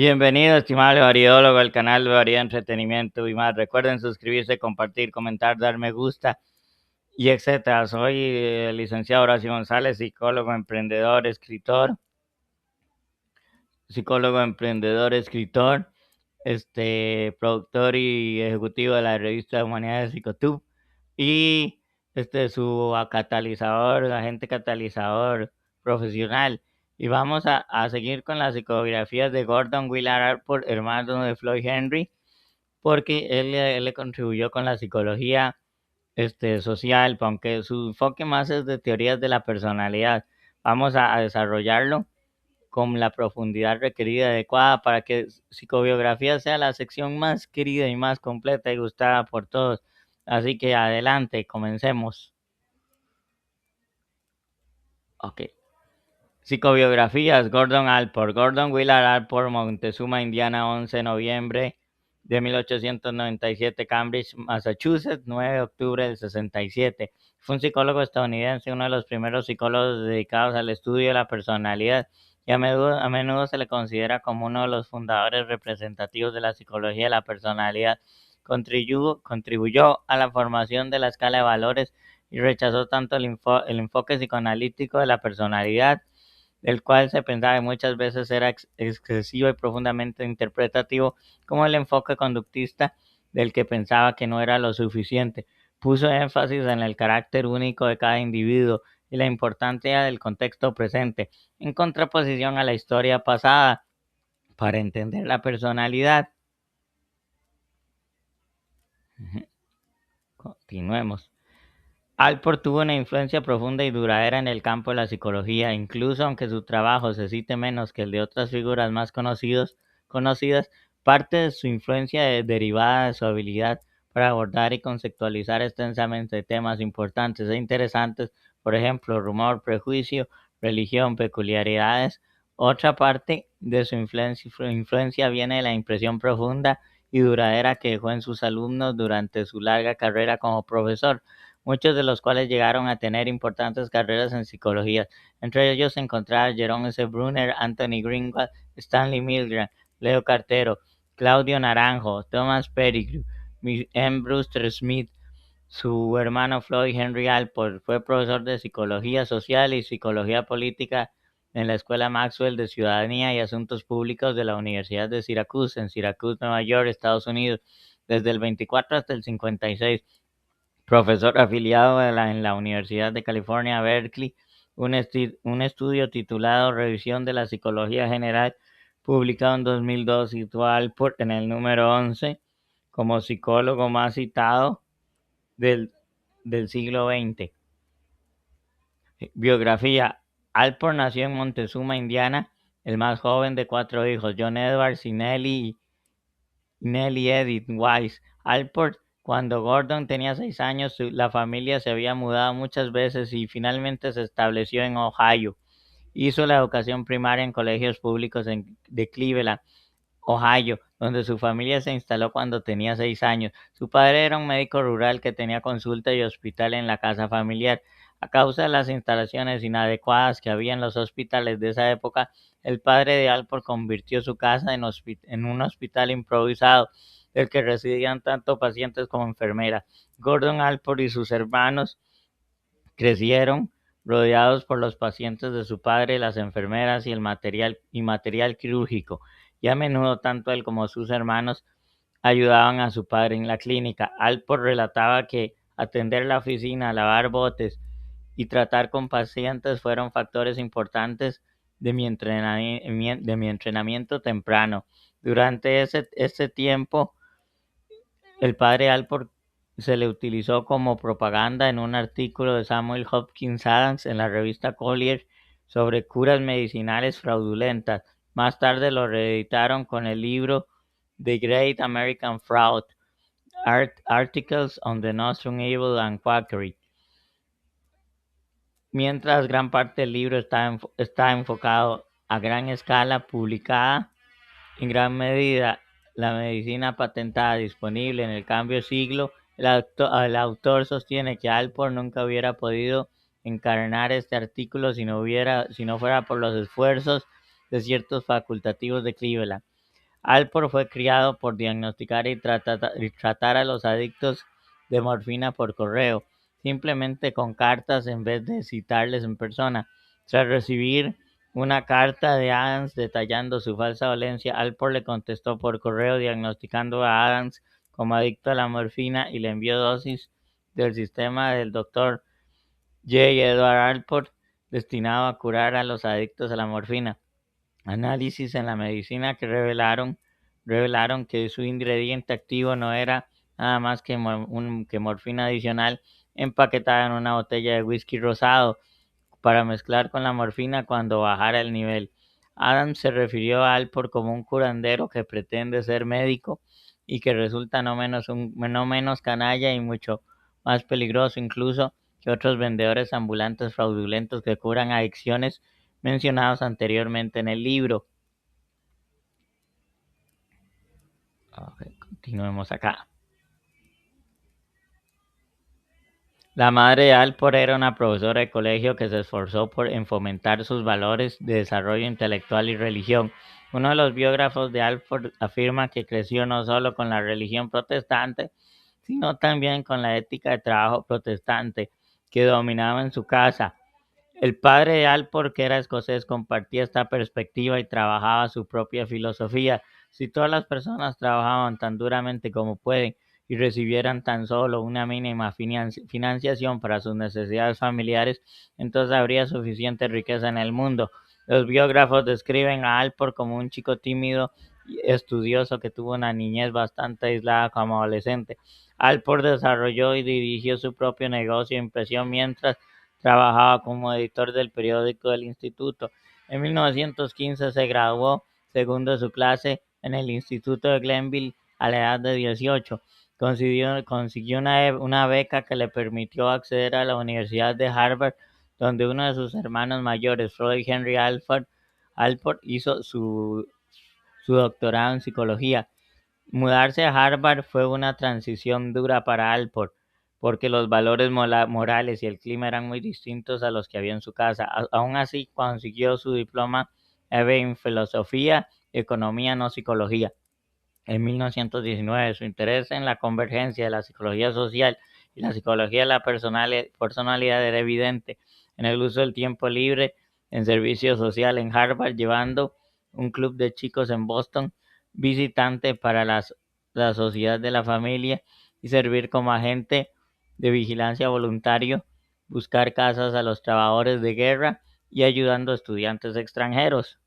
Bienvenido, estimable variólogo, al canal de Variedad Entretenimiento y más. Recuerden suscribirse, compartir, comentar, dar me gusta y etcétera. Soy el licenciado Horacio González, psicólogo, emprendedor, escritor, productor y ejecutivo de la revista de Humanidades Psicotub y su agente catalizador profesional. Y vamos a seguir con las psicografías de Gordon Willard Allport, hermano de Floyd Henry, porque él le contribuyó con la psicología social, aunque su enfoque más es de teorías de la personalidad. Vamos a desarrollarlo con la profundidad requerida y adecuada para que psicobiografía sea la sección más querida y más completa y gustada por todos. Así que adelante, comencemos. Ok. Psicobiografías: Gordon Allport. Gordon Willard Allport, Montezuma, Indiana, 11 de noviembre de 1897, Cambridge, Massachusetts, 9 de octubre del 67. Fue un psicólogo estadounidense, uno de los primeros psicólogos dedicados al estudio de la personalidad, y a menudo se le considera como uno de los fundadores representativos de la psicología de la personalidad. Contribuyó a la formación de la escala de valores y rechazó tanto el enfoque psicoanalítico de la personalidad, del cual se pensaba que muchas veces era excesivo y profundamente interpretativo, como el enfoque conductista, del que pensaba que no era lo suficiente. Puso énfasis en el carácter único de cada individuo y la importancia del contexto presente, en contraposición a la historia pasada, para entender la personalidad. Continuemos. Allport tuvo una influencia profunda y duradera en el campo de la psicología, incluso aunque su trabajo se cite menos que el de otras figuras más conocidas. Parte de su influencia es derivada de su habilidad para abordar y conceptualizar extensamente temas importantes e interesantes, por ejemplo, rumor, prejuicio, religión, peculiaridades. Otra parte de su influencia viene de la impresión profunda y duradera que dejó en sus alumnos durante su larga carrera como profesor, muchos de los cuales llegaron a tener importantes carreras en psicología. Entre ellos se encontraban Jerome S. Brunner, Anthony Greenwald, Stanley Milgram, Leo Cartero, Claudio Naranjo, Thomas Pettigrew, M. Brewster Smith. Su hermano Floyd Henry Allport fue profesor de psicología social y psicología política en la Escuela Maxwell de Ciudadanía y Asuntos Públicos de la Universidad de Syracuse, en Syracuse, Nueva York, Estados Unidos, desde el 24 hasta el 56. Profesor afiliado en la Universidad de California, Berkeley. Un estudio titulado Revisión de la Psicología General, publicado en 2002, situó a Allport en el número 11 como psicólogo más citado del, del siglo XX. Biografía: Allport nació en Montezuma, Indiana, el más joven de 4 hijos, John Edwards y Nellie Edith Weiss Allport. Cuando Gordon tenía 6 años, la familia se había mudado muchas veces y finalmente se estableció en Ohio. Hizo la educación primaria en colegios públicos de Cleveland, Ohio, donde su familia se instaló cuando tenía 6 años. Su padre era un médico rural que tenía consulta y hospital en la casa familiar. A causa de las instalaciones inadecuadas que había en los hospitales de esa época, el padre de Allport convirtió su casa en un hospital improvisado, del que residían tanto pacientes como enfermeras. Gordon Allport y sus hermanos crecieron rodeados por los pacientes de su padre, las enfermeras y el material quirúrgico, y a menudo tanto él como sus hermanos ayudaban a su padre en la clínica. Allport relataba que atender la oficina, lavar botes y tratar con pacientes fueron factores importantes de mi entrenamiento temprano. Durante ese tiempo, el padre Allport se le utilizó como propaganda en un artículo de Samuel Hopkins Adams en la revista Collier sobre curas medicinales fraudulentas. Más tarde lo reeditaron con el libro The Great American Fraud: Articles on the Nostrum Evil and Quackery. Mientras gran parte del libro está enfocado a gran escala, publicada en gran medida la medicina patentada disponible en el cambio siglo, el autor sostiene que Allport nunca hubiera podido encarnar este artículo si no fuera por los esfuerzos de ciertos facultativos de Cleveland. Alport fue criado por diagnosticar y tratar a los adictos de morfina por correo, simplemente con cartas en vez de citarles en persona. Tras recibir una carta de Adams detallando su falsa dolencia, Alport le contestó por correo diagnosticando a Adams como adicto a la morfina y le envió dosis del sistema del doctor J. Edward Alport destinado a curar a los adictos a la morfina. Análisis en la medicina que revelaron que su ingrediente activo no era nada más que morfina adicional empaquetada en una botella de whisky rosado para mezclar con la morfina cuando bajara el nivel. Adams se refirió a Alport como un curandero que pretende ser médico y que resulta no menos canalla y mucho más peligroso incluso que otros vendedores ambulantes fraudulentos que curan adicciones mencionados anteriormente en el libro. Continuemos acá. La madre de Alport era una profesora de colegio que se esforzó en fomentar sus valores de desarrollo intelectual y religión. Uno de los biógrafos de Alport afirma que creció no solo con la religión protestante, sino también con la ética de trabajo protestante que dominaba en su casa. El padre de Alport, que era escocés, compartía esta perspectiva y trabajaba su propia filosofía. Si todas las personas trabajaban tan duramente como pueden y recibieran tan solo una mínima financiación para sus necesidades familiares, entonces habría suficiente riqueza en el mundo. Los biógrafos describen a Alport como un chico tímido y estudioso que tuvo una niñez bastante aislada como adolescente. Alport desarrolló y dirigió su propio negocio de impresión mientras trabajaba como editor del periódico del instituto. En 1915 se graduó segundo de su clase en el Instituto de Glenville a la edad de 18. Consiguió una beca que le permitió acceder a la Universidad de Harvard, donde uno de sus hermanos mayores, Floyd Henry Alport, hizo su doctorado en psicología. Mudarse a Harvard fue una transición dura para Alport, porque los valores morales y el clima eran muy distintos a los que había en su casa. Aún así, consiguió su diploma en filosofía, economía, no psicología. En 1919, su interés en la convergencia de la psicología social y la psicología de la personalidad era evidente en el uso del tiempo libre en servicio social en Harvard, llevando un club de chicos en Boston, visitante para la sociedad de la familia y servir como agente de vigilancia voluntario, buscar casas a los trabajadores de guerra y ayudando a estudiantes extranjeros.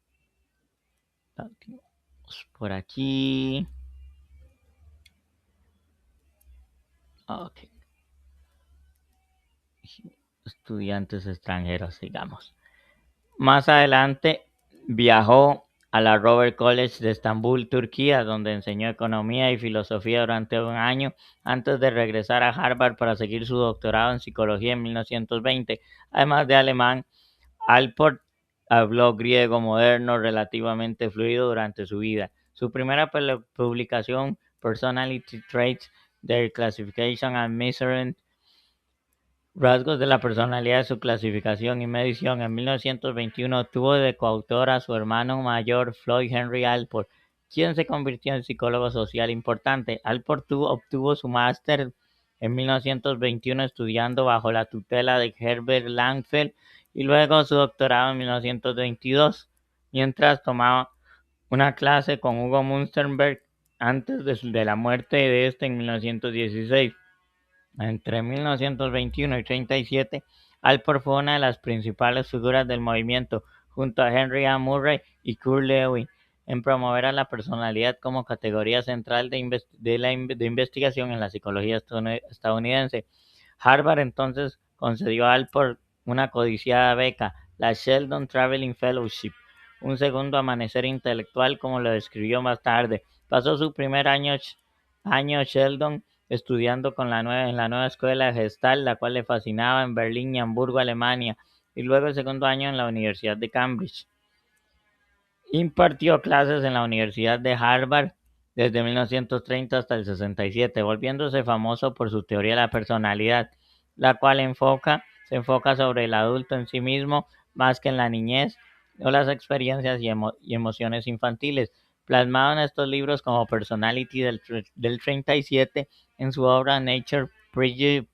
Por aquí. Ok. Estudiantes extranjeros, digamos. Más adelante viajó a la Robert College de Estambul, Turquía, donde enseñó economía y filosofía durante un año antes de regresar a Harvard para seguir su doctorado en psicología en 1920. Además de alemán, Alport habló griego moderno relativamente fluido durante su vida. Su primera publicación, Personality Traits, Their Classification and Measurement, Rasgos de la personalidad de su clasificación y medición. En 1921 tuvo de coautor a su hermano mayor Floyd Henry Alport, quien se convirtió en psicólogo social importante. Alport obtuvo su máster en 1921 estudiando bajo la tutela de Herbert Langfeld y luego su doctorado en 1922, mientras tomaba una clase con Hugo Münsterberg antes de la muerte de este en 1916. Entre 1921 y 1937, Alport fue una de las principales figuras del movimiento, junto a Henry A. Murray y Kurt Lewin, en promover a la personalidad como categoría central de investigación en la psicología estadounidense. Harvard entonces concedió a Alport una codiciada beca, la Sheldon Traveling Fellowship, un segundo amanecer intelectual como lo describió más tarde. Pasó su primer año Sheldon estudiando en la nueva escuela Gestalt, la cual le fascinaba en Berlín y Hamburgo, Alemania, y luego el segundo año en la Universidad de Cambridge. Impartió clases en la Universidad de Harvard desde 1930 hasta el 67, volviéndose famoso por su teoría de la personalidad, la cual se enfoca sobre el adulto en sí mismo más que en la niñez o las experiencias y emociones infantiles. plasmado en estos libros como Personality del 37, en su obra Nature, Prejudice,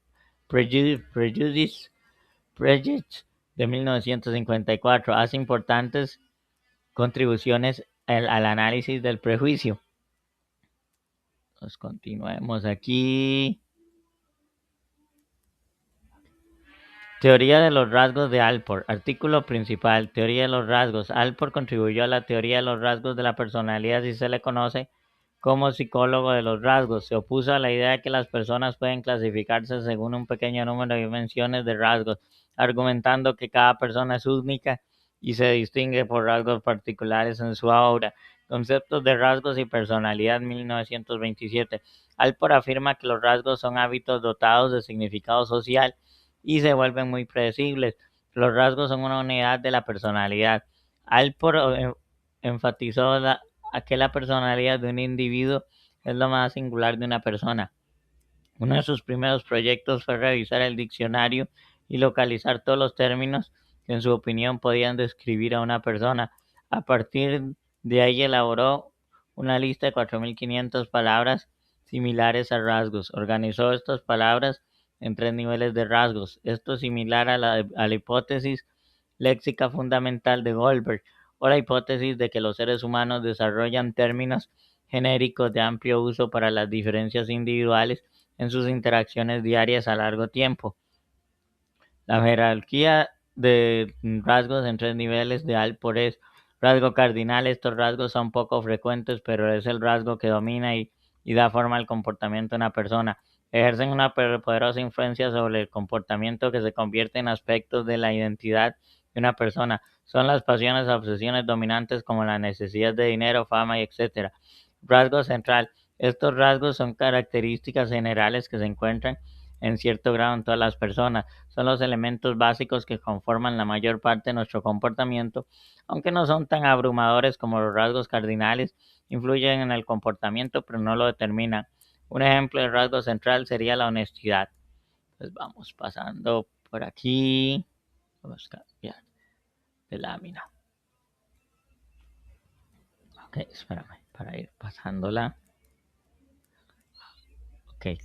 Prejudice de 1954, hace importantes contribuciones al análisis del prejuicio. Pues continuemos aquí. Teoría de los rasgos de Alport. Artículo principal. Teoría de los rasgos. Alport contribuyó a la teoría de los rasgos de la personalidad y se le conoce como psicólogo de los rasgos. Se opuso a la idea de que las personas pueden clasificarse según un pequeño número de dimensiones de rasgos, argumentando que cada persona es única y se distingue por rasgos particulares en su aura. Conceptos de rasgos y personalidad, 1927. Alport afirma que los rasgos son hábitos dotados de significado social y se vuelven muy predecibles. Los rasgos son una unidad de la personalidad. Alport enfatizó a que la personalidad de un individuo es lo más singular de una persona. Uno de sus primeros proyectos fue revisar el diccionario y localizar todos los términos que en su opinión podían describir a una persona. A partir de ahí elaboró una lista de 4.500 palabras similares a rasgos. Organizó estas palabras en 3 niveles de rasgos. Esto es similar a la hipótesis léxica fundamental de Goldberg, o la hipótesis de que los seres humanos desarrollan términos genéricos de amplio uso para las diferencias individuales en sus interacciones diarias a largo tiempo. La jerarquía de rasgos en 3 niveles de Alport es: rasgo cardinal. Estos rasgos son poco frecuentes, pero es el rasgo que domina y da forma al comportamiento de una persona. Ejercen una poderosa influencia sobre el comportamiento que se convierte en aspectos de la identidad de una persona. Son las pasiones o obsesiones dominantes, como la necesidad de dinero, fama y etc. Rasgo central. Estos rasgos son características generales que se encuentran en cierto grado en todas las personas. Son los elementos básicos que conforman la mayor parte de nuestro comportamiento, aunque no son tan abrumadores como los rasgos cardinales. Influyen en el comportamiento, pero no lo determinan. Un ejemplo de rasgo central sería la honestidad. Pues vamos pasando por aquí. Vamos a cambiar de lámina. Ok, espérame, para ir pasándola. Ok,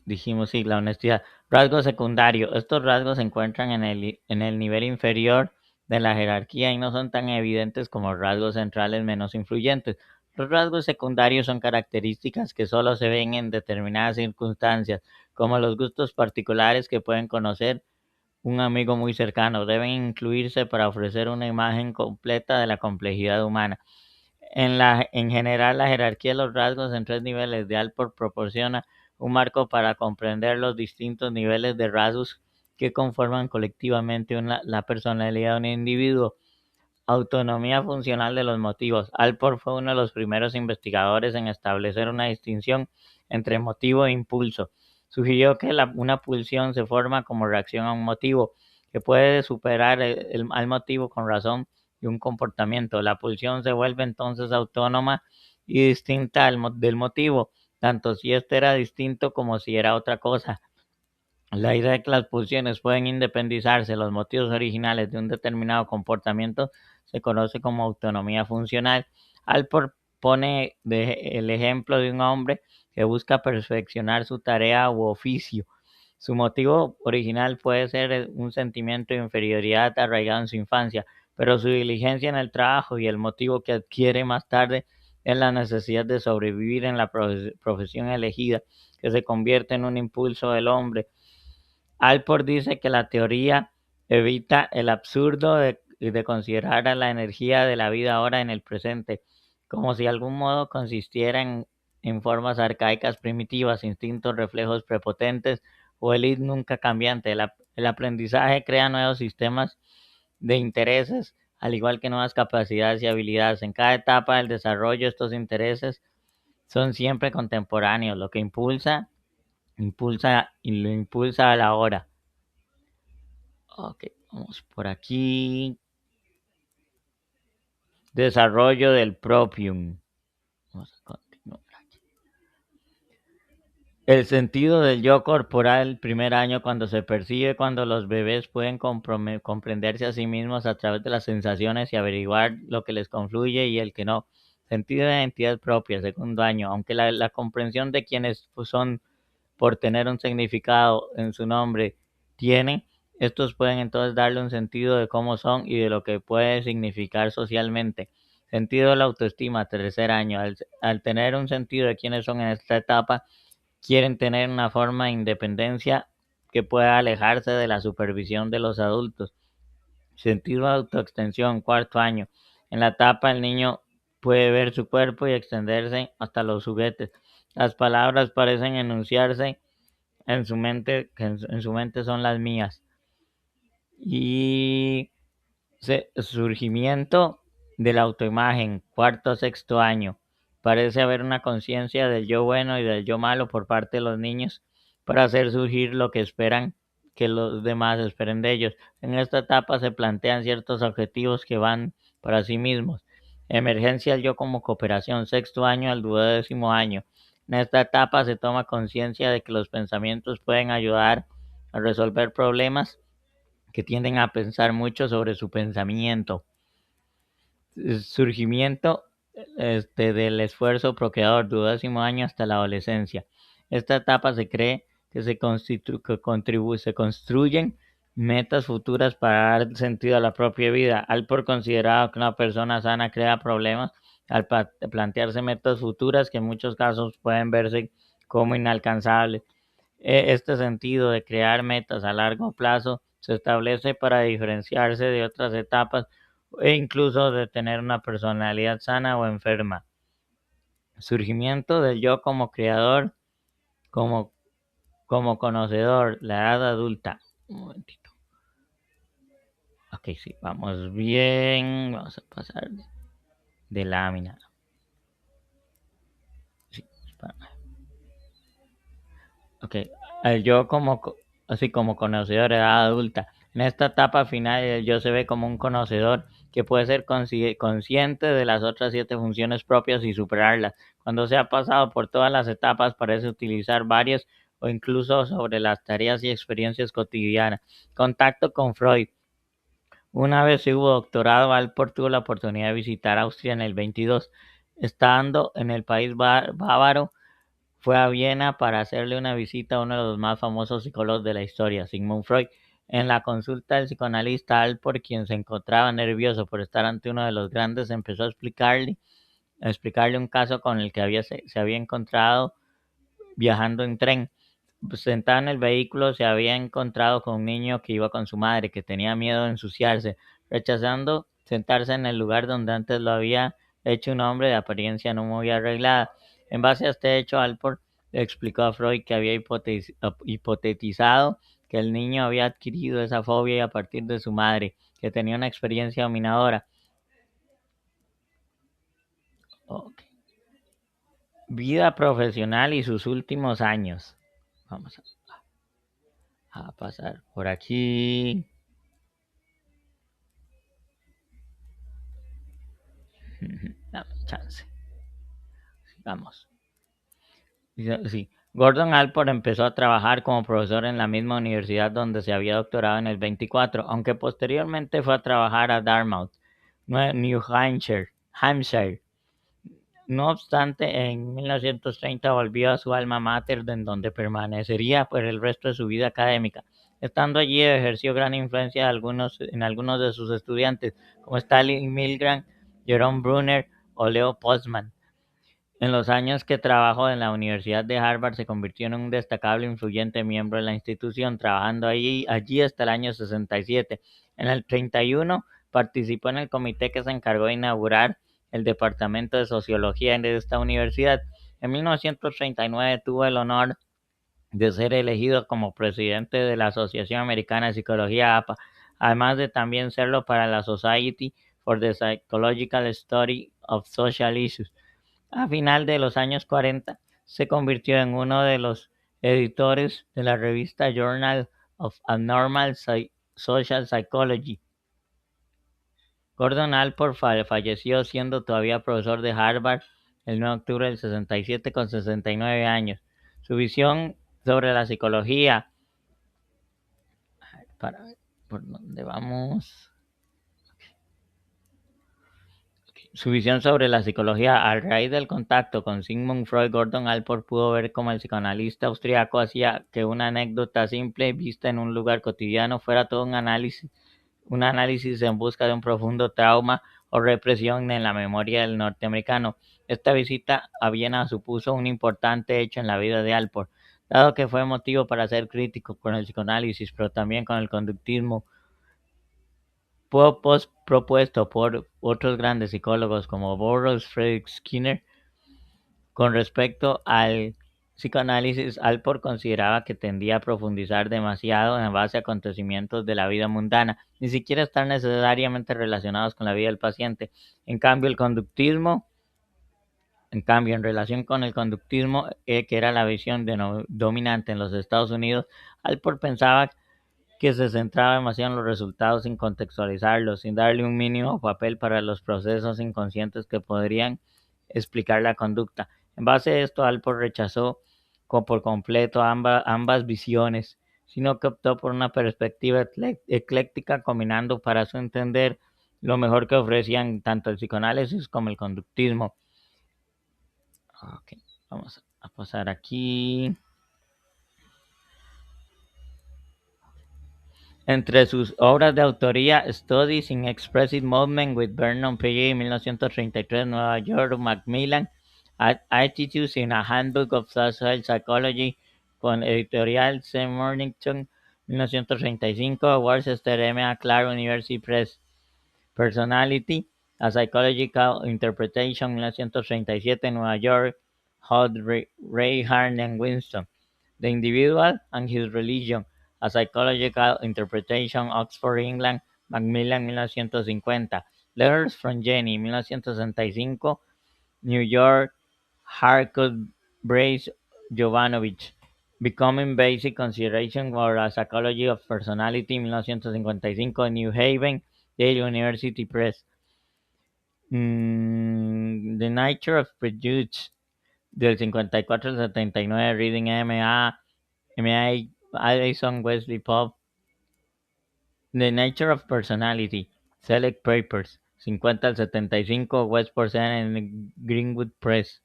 dijimos sí, la honestidad. Rasgo secundario. Estos rasgos se encuentran en el nivel inferior de la jerarquía y no son tan evidentes como rasgos centrales menos influyentes. Los rasgos secundarios son características que solo se ven en determinadas circunstancias, como los gustos particulares que pueden conocer un amigo muy cercano. Deben incluirse para ofrecer una imagen completa de la complejidad humana. En general, la jerarquía de los rasgos en 3 niveles de Alport proporciona un marco para comprender los distintos niveles de rasgos que conforman colectivamente la personalidad de un individuo. Autonomía funcional de los motivos. Alport fue uno de los primeros investigadores en establecer una distinción entre motivo e impulso. Sugirió que una pulsión se forma como reacción a un motivo, que puede superar al motivo con razón y un comportamiento. La pulsión se vuelve entonces autónoma y distinta del motivo, tanto si éste era distinto como si era otra cosa. La idea de que las pulsiones pueden independizarse de los motivos originales de un determinado comportamiento se conoce como autonomía funcional. Alport pone el ejemplo de un hombre que busca perfeccionar su tarea u oficio. Su motivo original puede ser un sentimiento de inferioridad arraigado en su infancia, pero su diligencia en el trabajo y el motivo que adquiere más tarde es la necesidad de sobrevivir en la profesión elegida, que se convierte en un impulso del hombre. Alport dice que la teoría evita el absurdo de considerar a la energía de la vida ahora en el presente, como si de algún modo consistiera en formas arcaicas primitivas, instintos, reflejos prepotentes o el id nunca cambiante. El aprendizaje crea nuevos sistemas de intereses, al igual que nuevas capacidades y habilidades. En cada etapa del desarrollo, estos intereses son siempre contemporáneos, lo que impulsa y lo impulsa a la hora. Ok, vamos por aquí. Desarrollo del propium. Vamos a continuar aquí. El sentido del yo corporal, primer año, cuando se percibe cuando los bebés pueden comprenderse a sí mismos a través de las sensaciones y averiguar lo que les confluye y el que no. Sentido de identidad propia, segundo año, aunque la comprensión de quiénes son por tener un significado en su nombre tienen, estos pueden entonces darle un sentido de cómo son y de lo que puede significar socialmente. Sentido de la autoestima, tercer año, al tener un sentido de quiénes son en esta etapa, quieren tener una forma de independencia que pueda alejarse de la supervisión de los adultos. Sentido de autoextensión, cuarto año. En la etapa el niño puede ver su cuerpo y extenderse hasta los juguetes. Las palabras parecen enunciarse en su mente, que en su mente son las mías. Y surgimiento de la autoimagen, cuarto, sexto año. Parece haber una conciencia del yo bueno y del yo malo por parte de los niños para hacer surgir lo que esperan que los demás esperen de ellos. En esta etapa se plantean ciertos objetivos que van para sí mismos. Emergencia del yo como cooperación, sexto año al duodécimo año. En esta etapa se toma conciencia de que los pensamientos pueden ayudar a resolver problemas que tienden a pensar mucho sobre su pensamiento. Surgimiento del esfuerzo procreador, duodécimo año hasta la adolescencia. Esta etapa se cree que se construyen metas futuras para dar sentido a la propia vida. Al por considerado que una persona sana crea problemas al plantearse metas futuras que en muchos casos pueden verse como inalcanzables. Este sentido de crear metas a largo plazo se establece para diferenciarse de otras etapas e incluso de tener una personalidad sana o enferma. Surgimiento del yo como creador, como, como conocedor, la edad adulta. Un momentito. Ok, sí, vamos bien. Vamos a pasar de lámina. Sí, ok, el yo así como conocedor de edad adulta. En esta etapa final, el yo se ve como un conocedor que puede ser consciente de las otras 7 funciones propias y superarlas. Cuando se ha pasado por todas las etapas, parece utilizar varias o incluso sobre las tareas y experiencias cotidianas. Contacto con Freud. Una vez se hubo doctorado, Alport tuvo la oportunidad de visitar Austria en el 22. Estando en el país bávaro, fue a Viena para hacerle una visita a uno de los más famosos psicólogos de la historia, Sigmund Freud. En la consulta del psicoanalista Alport, quien se encontraba nervioso por estar ante uno de los grandes, empezó a explicarle un caso con el que se había encontrado viajando en tren. Sentado en el vehículo se había encontrado con un niño que iba con su madre, que tenía miedo de ensuciarse, rechazando sentarse en el lugar donde antes lo había hecho un hombre de apariencia no muy arreglada. En base a este hecho, Alport le explicó a Freud que había hipotetizado que el niño había adquirido esa fobia a partir de su madre, que tenía una experiencia dominadora. Okay. Vida profesional y sus últimos años. Vamos a pasar por aquí. Dame chance. Vamos. Sí. Gordon Alport empezó a trabajar como profesor en la misma universidad donde se había doctorado en el 24, aunque posteriormente fue a trabajar a Dartmouth, New Hampshire. No obstante, en 1930 volvió a su alma mater, en donde permanecería por el resto de su vida académica. Estando allí ejerció gran influencia en algunos de sus estudiantes, como Stanley Milgram, Jerome Brunner o Leo Postman. En los años que trabajó en la Universidad de Harvard se convirtió en un destacable e influyente miembro de la institución, trabajando allí hasta el año 67. En el 31 participó en el comité que se encargó de inaugurar el Departamento de Sociología de esta universidad. En 1939 tuvo el honor de ser elegido como presidente de la Asociación Americana de Psicología APA, además de también serlo para la Society for the Psychological Study of Social Issues. A final de los años 40 se convirtió en uno de los editores de la revista Journal of Abnormal Social Psychology. Gordon Alport falleció siendo todavía profesor de Harvard el 9 de octubre del 67 con 69 años. Su visión sobre la psicología, para ver por dónde vamos. Su visión sobre la psicología a raíz del contacto con Sigmund Freud, Gordon Allport pudo ver cómo el psicoanalista austriaco hacía que una anécdota simple vista en un lugar cotidiano fuera todo un análisis en busca de un profundo trauma o represión en la memoria del norteamericano. Esta visita a Viena supuso un importante hecho en la vida de Allport, dado que fue motivo para ser crítico con el psicoanálisis, pero también con el conductismo propuesto por otros grandes psicólogos como Burroughs, Frederick Skinner. Con respecto al psicoanálisis, Alport consideraba que tendía a profundizar demasiado en base a acontecimientos de la vida mundana, ni siquiera estar necesariamente relacionados con la vida del paciente. En cambio, en relación con el conductismo, que era la visión dominante en los Estados Unidos, Alport pensaba que se centraba demasiado en los resultados sin contextualizarlos, sin darle un mínimo papel para los procesos inconscientes que podrían explicar la conducta. En base a esto, Alport rechazó por completo ambas visiones, sino que optó por una perspectiva ecléctica, combinando para su entender lo mejor que ofrecían tanto el psicoanálisis como el conductismo. Ok, vamos a pasar aquí. Entre sus obras de autoría, Studies in Expressive Movement with Vernon P. 1933, Nueva York, Macmillan, Attitudes in a Handbook of Social Psychology, con editorial C. Mornington, 1935, Worcester M. A. Clark University Press, Personality, A Psychological Interpretation, 1937, Nueva York, Hod, Ray Harn and Winston. The Individual and His Religion, A Psychological Interpretation, Oxford, England, Macmillan, 1950. Letters from Jenny, 1965, New York, Harcourt, Brace, Jovanovich. Becoming Basic Consideration for a Psychology of Personality, 1955, New Haven, Yale University Press. The Nature of Prejudice, del 54 al 79, Reading M.A. Addison Wesley Pop. The Nature of Personality, Select Papers, 50 al 75, Westport and Greenwood Press.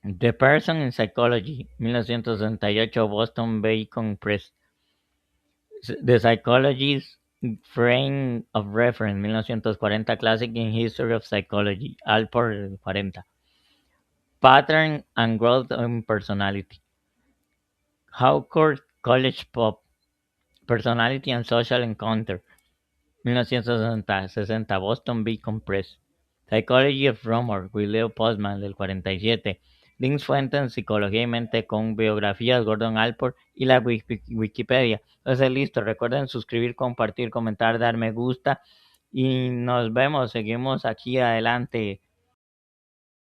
The Person in Psychology, 1968, Boston Bacon Press. The Psychologist Frame of Reference, 1940, Classic in History of Psychology, Alport, 40. Pattern and Growth in Personality. Harcourt College Pop, Personality and Social Encounter, 1960, Boston Beacon Press. Psychology of Rumor, with Leo Postman, del 47. Links fuentes en Psicología y Mente con biografías, Gordon Allport y la Wikipedia. Entonces, listo. Recuerden suscribir, compartir, comentar, dar me gusta. Y nos vemos. Seguimos aquí adelante.